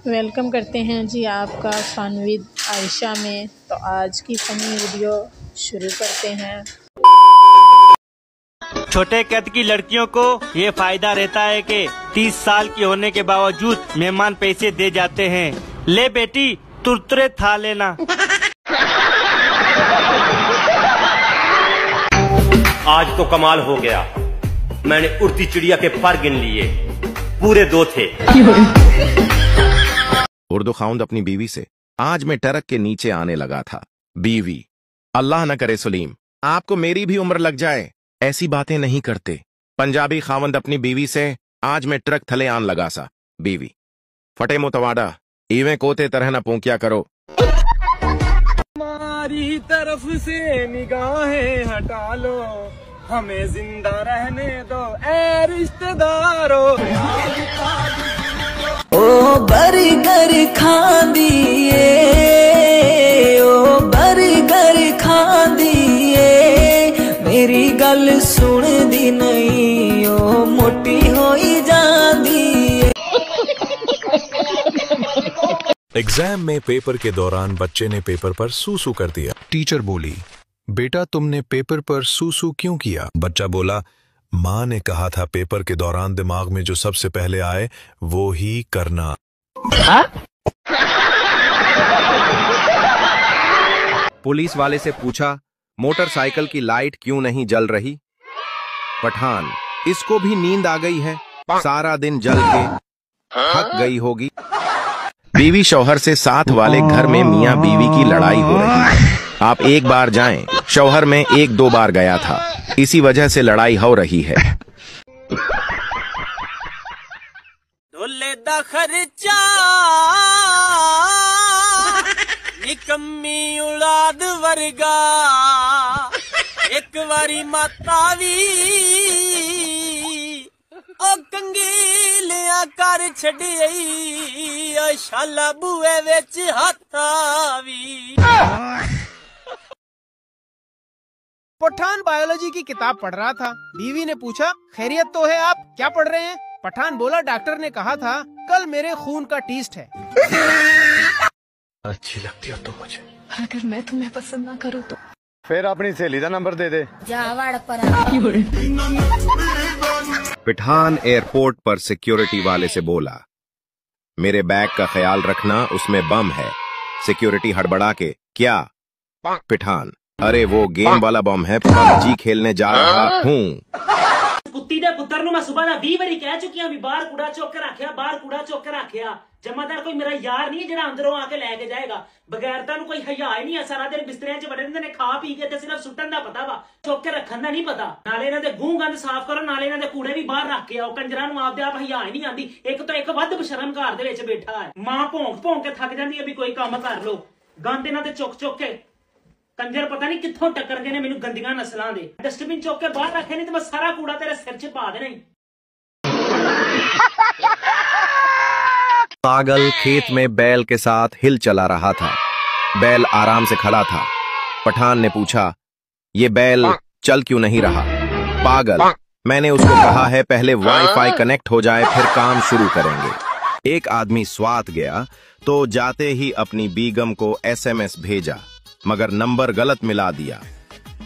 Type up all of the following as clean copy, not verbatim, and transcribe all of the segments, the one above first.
Welcome करते हैं जी आपका फन विद आयशा में। तो आज की फनी वीडियो शुरू करते हैं। छोटे कद की लड़कियों को ये फायदा रहता है कि 30 साल की होने के बावजूद मेहमान पैसे दे जाते हैं। ले बेटी तुरतुरे था लेना। आज तो कमाल हो गया, मैंने उड़ती चिड़िया के पर गिन लिए, पूरे 2 थे। उर्दू खाउंद अपनी बीवी से, आज मैं ट्रक के नीचे आने लगा था। बीवी, अल्लाह न करे सलीम, आपको मेरी भी उम्र लग जाए, ऐसी बातें नहीं करते। पंजाबी खावंद अपनी बीवी से, आज मैं ट्रक थले आन लगा सा। बीवी, फटे मुतवाड़ा, इवें कोते तरह न पोंकिया करो। हमारी तरफ से निगाहें हटा लो, हमें जिंदा रहने दो ऐ रिश्तेदारों। ओ बर्गर खांदिए, ओ बर्गर खांदिए, मेरी गल सुन दी नहीं, ओ मोटी होई जांदी। एग्जाम में पेपर के दौरान बच्चे ने पेपर पर सूसू कर दिया। टीचर बोली, बेटा तुमने पेपर पर सूसू क्यों किया? बच्चा बोला, माँ ने कहा था पेपर के दौरान दिमाग में जो सबसे पहले आए वो ही करना। पुलिस वाले से पूछा, मोटरसाइकिल की लाइट क्यों नहीं जल रही? पठान, इसको भी नींद आ गई है, सारा दिन जल के थक गई होगी। बीवी शौहर से साथ वाले घर में मियां बीवी की लड़ाई हो रही है। आप एक बार जाएं, शौहर में 1-2 बार गया था, इसी वजह से लड़ाई हो रही है। ढोले दा खर्चा निकम्मी औलाद वर्गा, एक बारी मातावी ओ कंगीलियां कर छड़ी, शाला बुए विच हथावी। पठान बायोलॉजी की किताब पढ़ रहा था। बीवी ने पूछा, खैरियत तो है, आप क्या पढ़ रहे हैं? पठान बोला, डॉक्टर ने कहा था कल मेरे खून का टेस्ट है। अच्छी लगती हो तुम मुझे। अगर मैं तुम्हें पसंद ना करूँ तो फिर अपनी सहेली का नंबर दे दे। पठान एयरपोर्ट पर सिक्योरिटी वाले से बोला, मेरे बैग का ख्याल रखना, उसमें बम है। सिक्योरिटी हड़बड़ा के, क्या? पठान, अरे वो गेम वाला बम है, पबजी खेलने जा रहा हूँ। कुत्ती दे पुत्तर नु मैं सुबह दा 20 बारी कह चुकी हूं भी बाहर कूड़ा चुक के रखिया, बाहर कूड़ा चुक के रखिया। जमादार कोई मेरा यार नहीं है जेड़ा अंदरों आके लेके जाएगा। बगैरता नु कोई हया ही नहीं है, सारा दिन बिस्तरियां च बड़े रहंदे ने, खा पी के ते सिर्फ सुट्टन दा पता वा, चुक के रखन दा नहीं पता। नाले इन्हां दे गूं गंद साफ करो, नाले इन्हां दे कूड़े भी बाहर रख के आओ। कंजरां नु आपदे आप हया ही नहीं आंदी। एक तो एक वध बशरम घर दे विच बैठा है, मां भौंक भौंक के थक जांदी है भी कोई काम कर लो। गंद इन्हां दे चुक चुक के कंजर पता नहीं कित्थों टक्कर गए ने मैनू गंदियां नस्लां दे। डस्टबिन चुक के बाहर रखे नहीं तो मैं सारा कूड़ा तेरे सिर च पा देना ही। पागल खेत में बैल के साथ हिल चला रहा था। बैल आराम से खड़ा था। पठान ने पूछा, ये बैल चल क्यों नहीं रहा? पागल, मैंने उसको कहा है पहले वाईफाई कनेक्ट हो जाए फिर काम शुरू करेंगे। एक आदमी स्वात गया तो जाते ही अपनी बीगम को SMS भेजा, मगर नंबर गलत मिला दिया।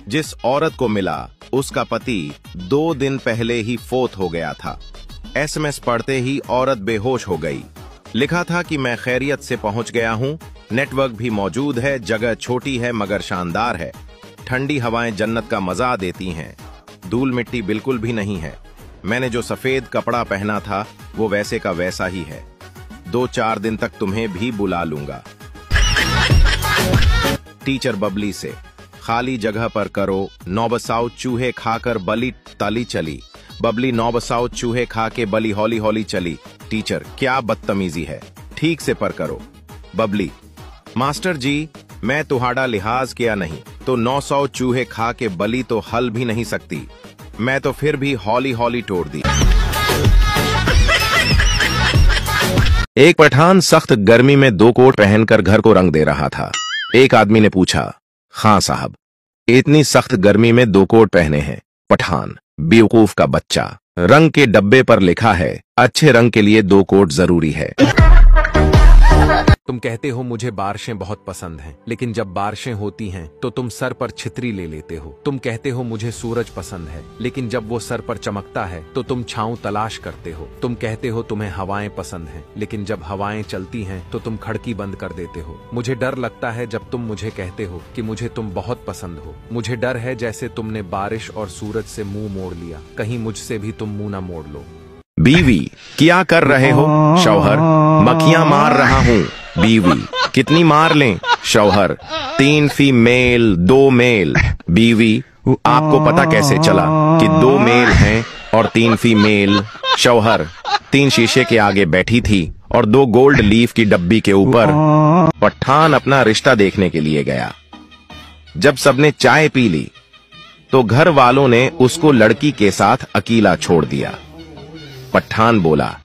जिस औरत को मिला उसका पति 2 दिन पहले ही फोत हो गया था। SMS पढ़ते ही औरत बेहोश हो गई। लिखा था कि मैं खैरियत से पहुंच गया हूं, नेटवर्क भी मौजूद है, जगह छोटी है मगर शानदार है, ठंडी हवाएं जन्नत का मजा देती हैं, धूल मिट्टी बिल्कुल भी नहीं है, मैंने जो सफेद कपड़ा पहना था वो वैसे का वैसा ही है, 2-4 दिन तक तुम्हें भी बुला लूंगा। टीचर बबली से, खाली जगह पर करो, 9 बसाओ चूहे खाकर बली तली चली। बबली 9 बसाओ चूहे खा के बली हौली हौली चली। टीचर, क्या बदतमीजी है, ठीक से पर करो। बबली, मास्टर जी मैं तुम्हारा लिहाज किया नहीं तो 900 चूहे खा के बली तो हल भी नहीं सकती, मैं तो फिर भी हौली हौली तोड़ दी। एक पठान सख्त गर्मी में 2 कोट पहनकर घर को रंग दे रहा था। एक आदमी ने पूछा, खां साहब इतनी सख्त गर्मी में 2 कोट पहने हैं? पठान, बेवकूफ का बच्चा, रंग के डब्बे पर लिखा है अच्छे रंग के लिए 2 कोट जरूरी है। तुम कहते हो मुझे बारिशें बहुत पसंद हैं, लेकिन जब बारिशें होती हैं तो तुम सर पर छितरी ले लेते हो। तुम कहते हो मुझे सूरज पसंद है, लेकिन जब वो सर पर चमकता है तो तुम छांव तलाश करते हो। तुम कहते हो तुम्हें हवाएं पसंद हैं, लेकिन जब हवाएं चलती हैं तो तुम खिड़की बंद कर देते हो। मुझे डर लगता है जब तुम मुझे कहते हो कि मुझे तुम बहुत पसंद हो। मुझे डर है जैसे तुमने बारिश और सूरज से मुंह मोड़ लिया, कहीं मुझसे भी तुम मुंह ना मोड़ लो। बीवी, क्या कर रहे हो? शौहर, मक्खियां मार रहा हूँ। बीवी, कितनी मार लें? शौहर, 3 फीमेल 2 मेल। बीवी, आपको पता कैसे चला कि 2 मेल हैं और 3 फीमेल? शौहर, 3 शीशे के आगे बैठी थी और 2 गोल्ड लीफ की डब्बी के ऊपर। पठान अपना रिश्ता देखने के लिए गया। जब सबने चाय पी ली तो घर वालों ने उसको लड़की के साथ अकेला छोड़ दिया। पठान बोला,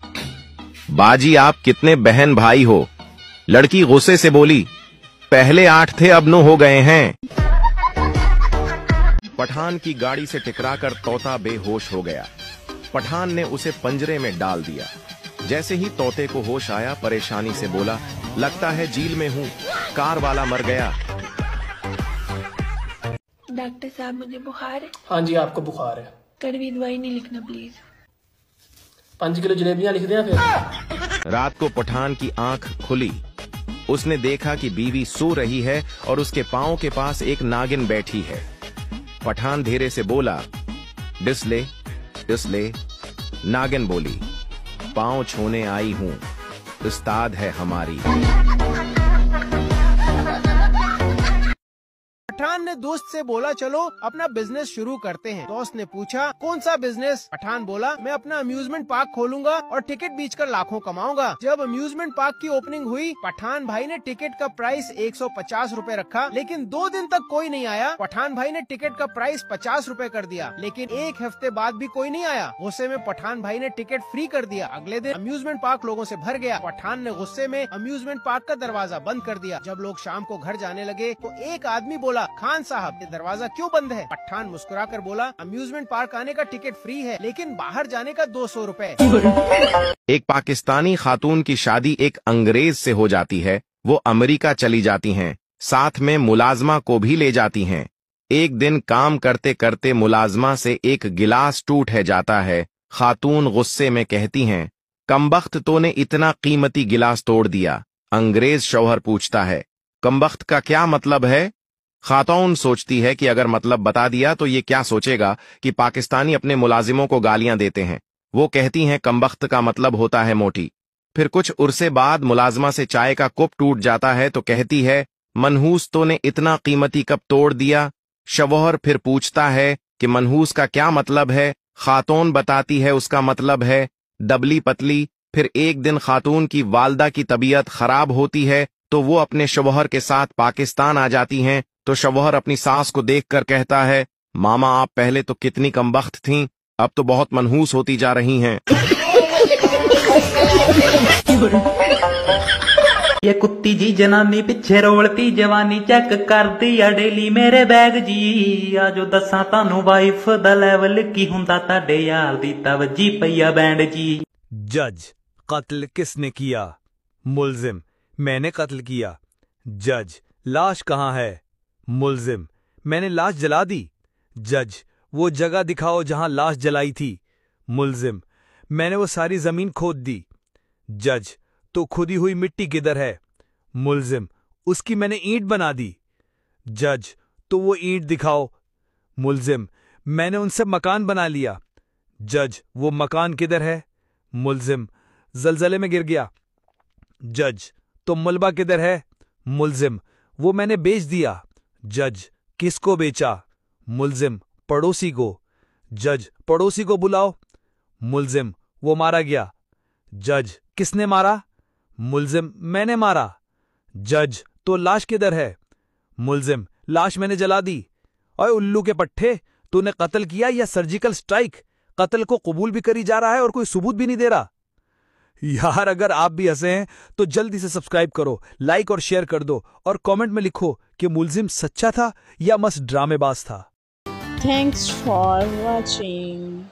बाजी आप कितने बहन भाई हो? लड़की गुस्से से बोली, पहले 8 थे अब 9 हो गए हैं। पठान की गाड़ी से टकराकर तोता बेहोश हो गया। पठान ने उसे पंजरे में डाल दिया। जैसे ही तोते को होश आया, परेशानी से बोला, लगता है जेल में हूँ, कार वाला मर गया। डॉक्टर साहब मुझे बुखार है। हाँ जी, आपको बुखार है। कड़वी दवाई नहीं लिखना प्लीज। 5 किलो जलेबियां लिख दें फिर। रात को पठान की आंख खुली। उसने देखा कि बीवी सो रही है और उसके पांव के पास एक नागिन बैठी है। पठान धीरे से बोला, डिसले डिसले। नागिन बोली, पांव छूने आई हूं, उस्ताद है हमारी। पठान ने दोस्त से बोला, चलो अपना बिजनेस शुरू करते हैं। दोस्त ने पूछा, कौन सा बिजनेस? पठान बोला, मैं अपना अम्यूजमेंट पार्क खोलूंगा और टिकट बेचकर लाखों कमाऊंगा। जब अम्यूजमेंट पार्क की ओपनिंग हुई, पठान भाई ने टिकट का प्राइस 150 रुपए रखा, लेकिन 2 दिन तक कोई नहीं आया। पठान भाई ने टिकट का प्राइस 50 रुपए कर दिया, लेकिन 1 हफ्ते बाद भी कोई नहीं आया। गुस्से में पठान भाई ने टिकट फ्री कर दिया। अगले दिन अम्यूजमेंट पार्क लोगों से भर गया। पठान ने गुस्से में अम्यूजमेंट पार्क का दरवाजा बंद कर दिया। जब लोग शाम को घर जाने लगे तो एक आदमी बोला, खान साहब ये दरवाजा क्यों बंद है? पठान मुस्कुराकर बोला, अम्यूजमेंट पार्क आने का टिकट फ्री है, लेकिन बाहर जाने का 200 रुपए। एक पाकिस्तानी खातून की शादी एक अंग्रेज से हो जाती है। वो अमेरिका चली जाती हैं, साथ में मुलाजमा को भी ले जाती हैं। एक दिन काम करते करते मुलाजमा से एक गिलास टूट है जाता है। खातून गुस्से में कहती हैं, कमबख्त तो ने इतना कीमती गिलास तोड़ दिया। अंग्रेज शौहर पूछता है, कमबख्त का क्या मतलब है? खातून सोचती है कि अगर मतलब बता दिया तो ये क्या सोचेगा कि पाकिस्तानी अपने मुलाजिमों को गालियां देते हैं। वो कहती हैं, कमबख्त का मतलब होता है मोटी। फिर कुछ उरसे बाद मुलाजमा से चाय का कप टूट जाता है तो कहती है, मनहूस तो ने इतना कीमती कप तोड़ दिया। शौहर फिर पूछता है कि मनहूस का क्या मतलब है? खातून बताती है उसका मतलब है दबली पतली। फिर एक दिन खातून की वालदा की तबीयत खराब होती है तो वो अपने शौहर के साथ पाकिस्तान आ जाती हैं। तो शौहर अपनी सास को देखकर कहता है, मामा आप पहले तो कितनी कमबख्त थीं, अब तो बहुत मनहूस होती जा रही हैं। ये कुत्ती जी जनानी पिछे रोलती जवानी चेक कर दिया डेली मेरे बैग जी। आजो दसा तानू वाइफ दा लेवल की हुंदा ताडे यार दी तवज्जी पईया बैंड जी। जज, कत्ल किसने किया? मुल्जिम, मैंने कत्ल किया। जज, लाश कहाँ है? मुल्जिम, मैंने लाश जला दी। जज, वो जगह दिखाओ जहां लाश जलाई थी। मुल्जिम, मैंने वो सारी जमीन खोद दी। जज, तो खुदी हुई मिट्टी किधर है? मुल्जिम, उसकी मैंने ईंट बना दी। जज, तो वो ईंट दिखाओ। मुल्जिम, मैंने उनसे मकान बना लिया। जज, वो मकान किधर है? मुल्जिम, जलजले में गिर गया। जज, तो मलबा किधर है? मुल्जिम, वो मैंने बेच दिया। जज, किसको बेचा? मुल्जिम, पड़ोसी को। जज, पड़ोसी को बुलाओ। मुल्जिम, वो मारा गया। जज, किसने मारा? मुल्जिम, मैंने मारा। जज, तो लाश किधर है? मुल्जिम, लाश मैंने जला दी। ओए उल्लू के पट्टे, तूने कत्ल किया या सर्जिकल स्ट्राइक? कत्ल को कबूल भी करी जा रहा है और कोई सबूत भी नहीं दे रहा। यार अगर आप भी हंसे हैं तो जल्दी से सब्सक्राइब करो, लाइक और शेयर कर दो और कमेंट में लिखो कि मुल्जिम सच्चा था या मस्त ड्रामेबाज था। Thanks for watching.